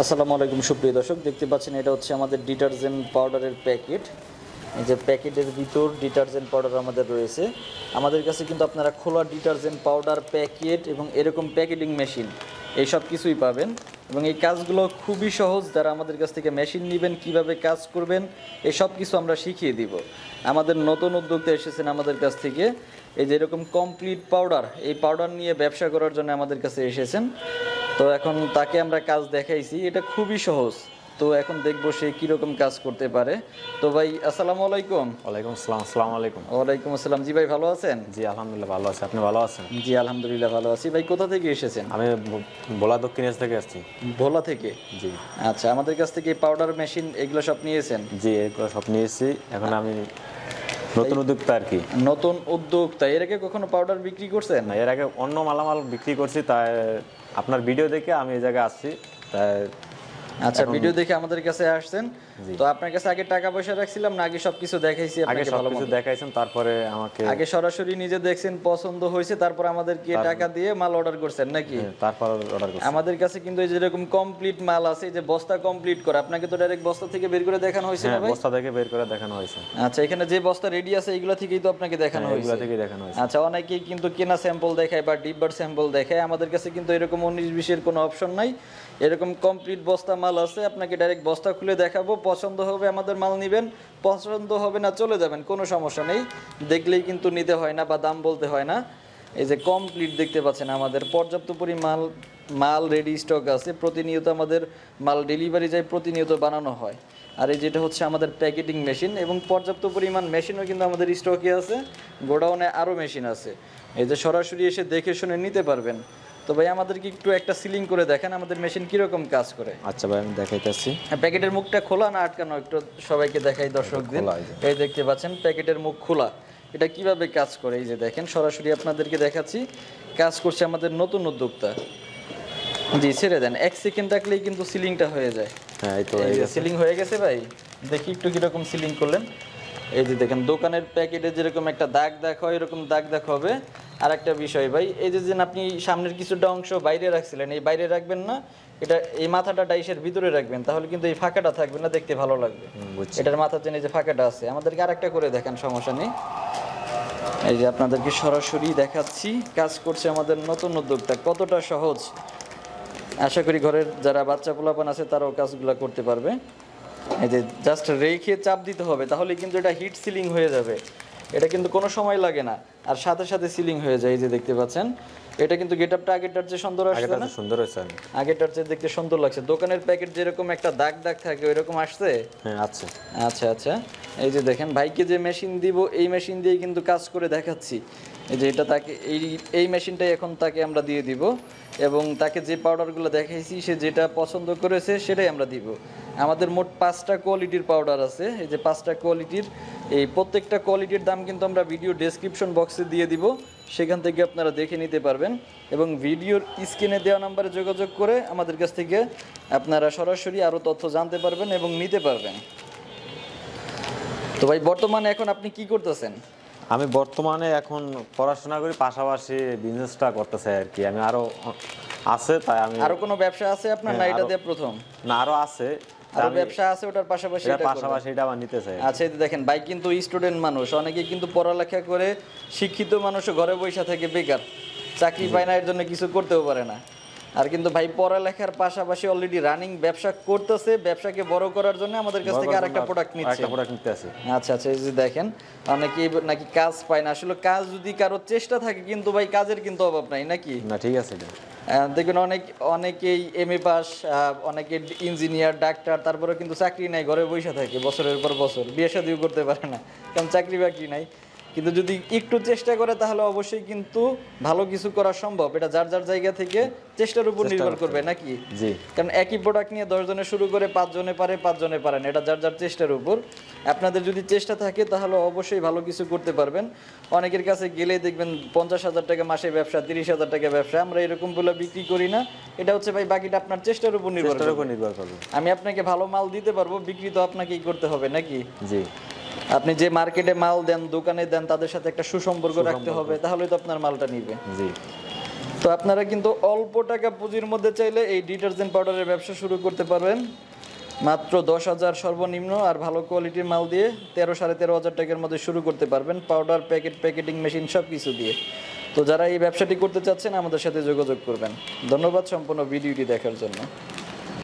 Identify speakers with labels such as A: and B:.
A: আসসালামু আলাইকুম সুপ্রিয় দর্শক, দেখতে পাচ্ছেন এটা হচ্ছে আমাদের ডিটারজেন্ট পাউডারের প্যাকেট। এই যে প্যাকেটের ভিতর ডিটারজেন্ট পাউডার আমাদের রয়েছে। আমাদের কাছে কিন্তু আপনারা খোলা ডিটারজেন্ট পাউডার প্যাকেট এবং এরকম প্যাকেটিং মেশিন এই সব কিছুই পাবেন। এবং এই কাজগুলো খুবই সহজ। যারা আমাদের কাছ থেকে মেশিন নেবেন, কিভাবে কাজ করবেন, এই সব কিছু আমরা শিখিয়ে দিব। আমাদের নতুন উদ্যোক্তা এসেছেন আমাদের কাছ থেকে, এই যে এরকম কমপ্লিট পাউডার, এই পাউডার নিয়ে ব্যবসা করার জন্য আমাদের কাছে এসেছেন। তো এখন তাকে আমরা কাজ দেখাইছি, এটা খুবই সহজ। তো এখন দেখবো সে কীরকম কাজ করতে পারে। তো ভাই আসসালামু আলাইকুম।
B: ওয়ালাইকুম আসসালাম। আসসালামু আলাইকুম।
A: ওয়ালাইকুম আসসালাম। জি ভাই, ভালো আছেন?
B: জি আলহামদুলিল্লাহ ভালো আছি, আপনি ভালো আছেন?
A: জি আলহামদুলিল্লাহ ভালো আছি। ভাই কোথা থেকে এসেছেন?
B: আমি ভোলা দক্ষিণ এস থেকে আসছি।
A: ভোলা থেকে?
B: জি।
A: আচ্ছা, আমাদের কাছ থেকে পাউডার মেশিন এগুলো সব নিয়েছেন?
B: জি এগুলো সব নিয়েছি। এখন আমি নতুন উদ্যোক্তা আর কি।
A: নতুন উদ্যোক্তা। এর আগে কখনো পাউডার বিক্রি করছেন?
B: না, এর আগে অন্য মালামাল বিক্রি করছি, তাই আপনার ভিডিও দেখে আমি এই জায়গায় আসছি। তাই
A: আচ্ছা, ভিডিও দেখে আমাদের কাছে আসছেন। তো আপনার কাছে আগে টাকা পয়সা রাখছিলাম না আগে সবকিছু দেখাইছি?
B: আগে
A: আপনাকে ভালো
B: সবকিছু দেখাইছেন, তারপরে আমাকে
A: আগে সরাসরি নিজে দেখছেন, পছন্দ হয়েছে, তারপর আমাদেরকে টাকা দিয়ে মাল অর্ডার করছেন নাকি?
B: তারপর অর্ডার করছি।
A: আমাদের কাছে কিন্তু এই যেরকম কমপ্লিট মাল আছে, যে বস্তা কমপ্লিট করে, আপনাকে তো ডাইরেক্ট বস্তা থেকে বের করে দেখানো হয়েছে না ভাই?
B: বস্তা থেকে বের করে দেখানো হয়েছে।
A: আচ্ছা, এখানে যে বস্তা রেডি আছে এইগুলা থেকেই তো আপনাকে দেখানো হয়েছে?
B: এগুলা থেকেই দেখানো হয়েছে।
A: আচ্ছা, অনেকেই কিন্তু কেনা স্যাম্পল দেখায় বা ডিব্বার স্যাম্পল দেখায়। আমাদের কাছে কিন্তু এরকম 19-20 কোনো অপশন নাই। এরকম কমপ্লিট বস্তা মাল আছে, আপনাকে ডাইরেক্ট বস্তা খুলে দেখাবো। পছন্দ হবে আমাদের মাল নেবেন, পছন্দ হবে না চলে যাবেন, কোনো সমস্যা নেই। দেখলেই কিন্তু নিতে হয় না বা দাম বলতে হয় না। এই যে কমপ্লিট দেখতে পাচ্ছেন, আমাদের পর্যাপ্ত পরিমাণ মাল রেডি স্টক আছে। প্রতিনিয়ত আমাদের মাল ডেলিভারি যায়, প্রতিনিয়ত বানানো হয়। আর এই যেটা হচ্ছে আমাদের প্যাকেটিং মেশিন, এবং পর্যাপ্ত পরিমাণ মেশিনও কিন্তু আমাদের স্টকে আছে। গোডাউনে আরও মেশিন আছে, এই যে সরাসরি এসে দেখে শুনে নিতে পারবেন। তো ভাই আমাদেরকে একটু একটা সিলিং করে দেখেন আমাদের মেশিন কিরকম কাজ করে।
B: আচ্ছা ভাই, আমি দেখাইতেছি।
A: হ্যাঁ, প্যাকেটের মুখটা খোলা না আটকানো একটু সবাইকে দেখাই দর্শকদের। এই দেখতে পাচ্ছেন প্যাকেটের মুখ খোলা। এটা কিভাবে কাজ করে এই যে দেখেন, সরাসরি আপনাদেরকে দেখাচ্ছি। কাজ করছে আমাদের নতুন উদ্যোক্তা। জি, ছেড়ে দেন, 1 সেকেন্ড রাখলেই কিন্তু সিলিংটা হয়ে যায়।
B: হ্যাঁ, এই তো
A: সিলিং হয়ে গেছে ভাই। দেখি একটু কিরকম সিলিং করলেন। এই যে দেখেন, দোকানের প্যাকেটে যেরকম একটা দাগ দাগ হয়, এরকম দাগ দাগ হবে। আর একটা বিষয় ভাই, এই যে আপনি সামনের কিছুটা অংশ বাইরে রাখছিলেন, এই বাইরে রাখবেন না, এটা এই মাথাটা ডাইসের ভিতরে রাখবেন, তাহলে কিন্তু এই ফাঁকাটা থাকবে না, দেখতে ভালো লাগবে। এটার মাথার জন্য যে ফাঁকাটা আছে, আমাদেরকে আরেকটা করে দেখেন, সমস্যা নেই। এই যে আপনাদেরকে সরাসরি দেখাচ্ছি, কাজ করছে আমাদের নতুন উদ্যোক্তা। কতটা সহজ, আশা করি ঘরের যারা বাচ্চা পোলাপান আছে তারাও কাজগুলো করতে পারবে। এই যে জাস্ট রেখে চাপ দিতে হবে, তাহলে কিন্তু এটা হিট সিলিং হয়ে যাবে। এটা কিন্তু কোনো সময় লাগে না, আর সাথে সাথে সিলিং হয়ে যায়। এই যে দেখতে পাচ্ছেন, এটা কিন্তু গেটআপটা আগেরটার চেয়ে সুন্দর আসছে না?
B: সুন্দর হয়েছে,
A: আগেরটার চেয়ে দেখতে সুন্দর লাগছে। দোকানের প্যাকেট যেরকম একটা দাগ দাগ থাকে, ওইরকম আসছে?
B: হ্যাঁ আছে।
A: আচ্ছা আচ্ছা, এই যে দেখেন ভাইকে যে মেশিন দিব, এই মেশিন দিয়ে কিন্তু কাজ করে দেখাচ্ছি। এই যে এটা তাকে এই মেশিনটাই এখন তাকে আমরা দিয়ে দিব, এবং তাকে যে পাউডারগুলো দেখাইছি সে যেটা পছন্দ করেছে সেটাই আমরা দিব। আমাদের মোট 5টা কোয়ালিটির পাউডার আছে। এই যে 5টা কোয়ালিটির, এই প্রত্যেকটা কোয়ালিটির দাম কিন্তু আমরা ভিডিও ডেসক্রিপশন বক্সে দিয়ে দিব, সেখান থেকে আপনারা দেখে নিতে পারবেন। এবং ভিডিওর স্ক্রিনে দেওয়া নাম্বারে যোগাযোগ করে আমাদের কাছ থেকে আপনারা সরাসরি আরও তথ্য জানতে পারবেন এবং নিতে পারবেন। তো ভাই বর্তমানে এখন আপনি কি করতেছেন?
B: আমি বর্তমানে এখন পড়াশোনা করি, পাশাপাশি বিজনেসটা করতেছি আর কি। আমি আরো আছে, তাই আমি
A: আরো কোনো ব্যবসা আছে আপনার? না এটা দিয়ে প্রথম?
B: না, আরো আছে,
A: আরো ব্যবসা আছে, ওটার পাশাপাশি
B: এটা আবার নিতে চাই।
A: আচ্ছা, এই দেখেন ভাই কিন্তু স্টুডেন্ট মানুষ, অনেকে কিন্তু পড়ালেখা করে শিক্ষিত মানুষও ঘরে বসে থাকে বেকার, চাকরি পায় না, এর জন্য কিছু করতেও পারে না। আর কিন্তু ভাই পড়ালেখার পাশাপাশি অলরেডি রানিং ব্যবসা করতেছে। ব্যবসাকে বড় করার জন্য আমাদের কাছ থেকে আরেকটা প্রোডাক্ট নিচ্ছে। আচ্ছা আচ্ছা, এই যে দেখেন, অনেকেই নাকি কাজ পায় না। আসলে কাজ যদি কারোর চেষ্টা থাকে, কিন্তু ভাই কাজের কিন্তু অভাব নাই নাকি?
B: না, ঠিক আছে।
A: দেখবেন অনেকেই MA পাস, অনেকে ইঞ্জিনিয়ার, ডাক্তার, তারপরে কিন্তু চাকরি নাই, ঘরে বসে থাকে বছরের পর বছর, বিয়ে শাদিও করতে পারে না, কারণ চাকরি বাকরি নাই। কিন্তু যদি একটু চেষ্টা করে তাহলে অবশ্যই কিন্তু ভালো কিছু করা সম্ভব। এটা যার যার জায়গা থেকে চেষ্টার উপর নির্ভর করবে নাকি?
B: জি।
A: কারণ একই প্রোডাক্ট নিয়ে 10 জনে শুরু করে 5 জনে পারে, 5 জনে পারেন, এটা যার যার চেষ্টার উপর। আপনাদের যদি চেষ্টা থাকে তাহলে অবশ্যই ভালো কিছু করতে পারবেন। অনেকের কাছে গেলেই দেখবেন 50,000 টাকা মাসে ব্যবসা, 30,000 টাকা ব্যবসা। আমরা এরকম বলে বিক্রি করি না। এটা হচ্ছে ভাই বাকিটা আপনার চেষ্টার উপর নির্ভর করবে। আমি আপনাকে ভালো মাল দিতে পারবো, বিক্রি তো আপনাকেই করতে হবে নাকি?
B: জি।
A: আপনি যে মার্কেটে মাল দেন, দোকানে দেন, তাদের সাথে একটা সুসম্পর্ক রাখতে হবে, তাহলে তো আপনার মালটা নিবে।
B: জি।
A: তো আপনারা কিন্তু অল্প টাকা পুঁজির মধ্যে চাইলে এই ডিটারজেন্ট পাউডারের ব্যবসা শুরু করতে পারবেন মাত্র 10,000 সর্বনিম্ন, আর ভালো কোয়ালিটির মাল দিয়ে 13,500 টাকার মধ্যে শুরু করতে পারবেন, পাউডার, প্যাকেটিং মেশিন সব কিছু দিয়ে। তো যারা এই ব্যবসাটি করতে চাচ্ছেন আমাদের সাথে যোগাযোগ করবেন। ধন্যবাদ সম্পূর্ণ ভিডিওটি দেখার জন্য।